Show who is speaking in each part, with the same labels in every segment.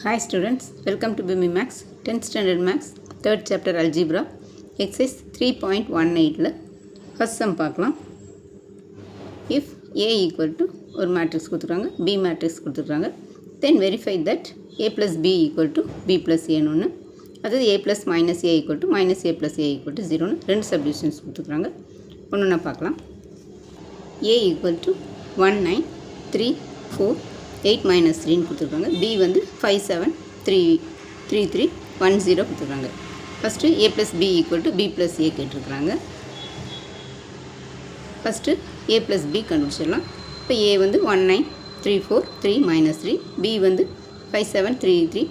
Speaker 1: Hi students, welcome to BIMI Max, 10th Standard Max, 3rd Chapter Algebra, Exercise 3.18ல first sum பார்க்கலாம். If A equal to ஒரு matrix கொடுத்துருக்காங்க, B matrix கொடுத்துருக்காங்க, then verify that A plus B equal to B plus A ஒன்று, அதாவது A plus minus A equal to minus A plus A equal to 0 ரெண்டு subdivisions கொடுத்துருக்காங்க. ஒன்று பார்க்கலாம். A equal to 1, 9, 3, 4, 8 minus 3 கொடுத்துருக்காங்க. B வந்து 5, 7, 3, 3, 3, 1, 0 கொடுத்துருக்காங்க. First A plus B equal to B plus A கேட்டிருக்கிறாங்க. ஃபஸ்ட்டு A plus B கண்டுபிடிச்சிடலாம். இப்போ A வந்து 1, 9, 3, 4, 3 minus 3. B வந்து 5, 7, 3, 3,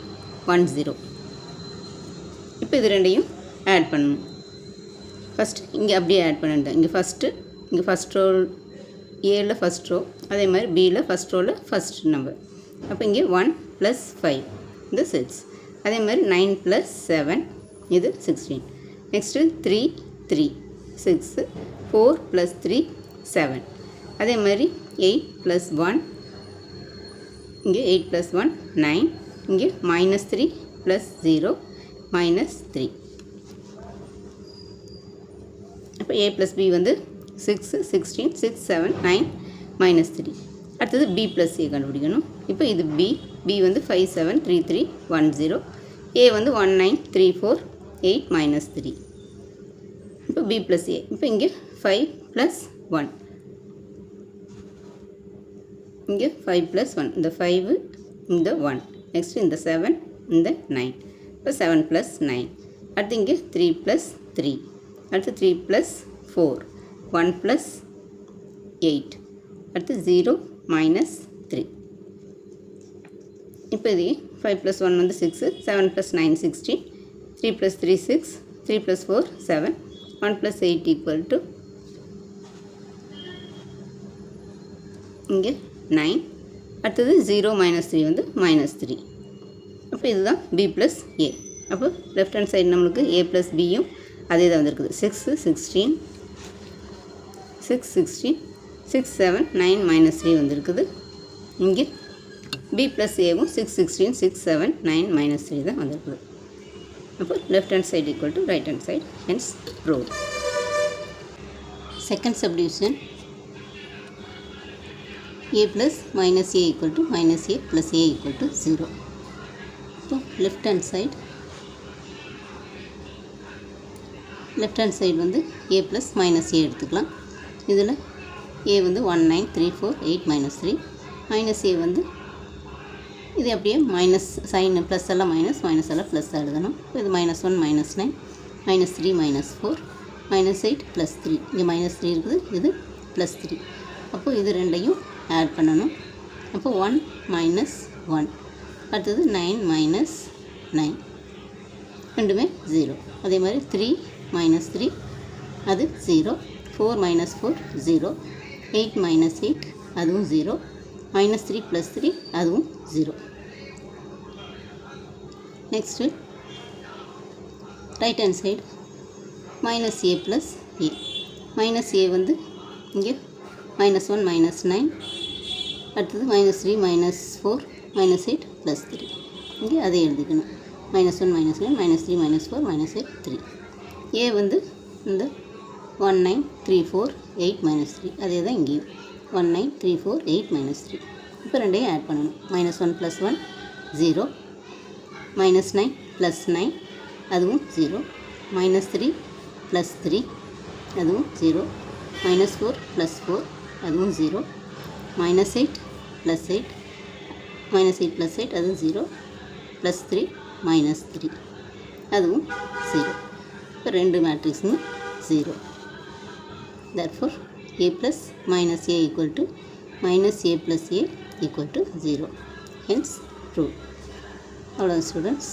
Speaker 1: 1, 0. இப்போ இது ரெண்டையும் ஆட் பண்ணணும். ஃபஸ்ட்டு இங்கே அப்படியே ஆட் பண்ணிட்டேன். இங்கே ஃபஸ்ட் ரோ ஏல ஃபஸ்ட் ரோ, அதே மாதிரி பியில் ஃபஸ்ட் ரோவில் ஃபஸ்ட் நம்பர். அப்போ இங்கே 1 + 5 இந்த 6, அதே மாதிரி 9 + 7 இது 16. நெக்ஸ்ட்டு 3, 3, 6, 4 + 3, 7. அதே மாதிரி 8 + 1, இங்கே 8 + 1, 9. இங்கே -3 + 0, -3. அப்போ A + B வந்து 6, 16, 6, 7, 9, -3. அடுத்தது B plus A கண்டுபிடிக்கணும். இப்போ இது B வந்து 5, 7, 3, 3, 1, 0. A வந்து 1, 9, 3, 4, 8, -3. இப்போ B plus A. இப்போ இங்கே 5 + 1. இங்கே 5 + 1. இந்த 5 இந்த 1. நெக்ஸ்ட் இந்த 7 இந்த 9. இப்போ 7 + 9. அடுத்து இங்கே 3 + 3. அடுத்து 3 + 4. 1 + 8. அடுத்து 0, -3. இப்போ இது 5 + 1 வந்து 6, 7 + 9, 16, 3 + 3, 6, 3 + 4, 7, 1 + 8 equal to இங்கே 9. அடுத்தது 0, -3 வந்து -3. அப்போ இதுதான் B + A. அப்போ லெஃப்ட் ஹேண்ட் சைடு நம்மளுக்கு A + Bயும் அதே தான் வந்துருக்குது. 6, 16, 6, 16, 6, 7, 9, -3 வந்திருக்குது. இங்கே B + Aவும் 6, 16, 6, 7, 9, -3 தான் வந்திருக்குது. அப்போ left hand side equal to right hand side, hence proved. Second subdivision A plus minus A equal to minus A plus A equal to 0. இப்போ லெஃப்ட் ஹேண்ட் சைடு வந்து A plus minus A எடுத்துக்கலாம். இதில் A வந்து 1, 9, 3, 4, 8, -3. Minus A வந்து இது அப்படியே minus sign plus எல்லாம் minus எல்லாம் ப்ளஸ் எழுதணும். இது -1, -9, -3, -4, -8 + 3. இங்கே -3 இருக்குது, இது +3. அப்போது இது ரெண்டையும் ஆட் பண்ணணும். அப்போ 1 - 1. அடுத்தது 9 - 9 ரெண்டுமே 0. அதே மாதிரி 3 - 3 அது 0. 4 - 4 0. 8 - 8 அதுவும் 0. -3 + 3 அதுவும் 0. Next right hand side -A + A. -A வந்து இங்கே -1 - 9. அடுத்தது -3 - 4 -8 + 3. இங்கே அதை எழுதிக்கணும். -1 - 9, -3 - 4 -8 3. A வந்து இந்த 1, 9, 3, 4, 8 -3. அதே தான் இங்கேயும் 1, 9, 3, 4, 8 -3. இப்போ ரெண்டையும் ஆட் பண்ணணும். -1 + 1 0. -9 + 9 அதுவும் 0. -3 + 3 அதுவும் 0. -4 + 4 அதுவும் 0. -8 + 8 -8 + 8 அதுவும் 0. +3 -3 அதுவும் 0. இப்போ ரெண்டு மேட்ரிக்ஸும் 0. Therefore, A plus minus A equal to minus A plus A equal to 0. Hence, true. All students.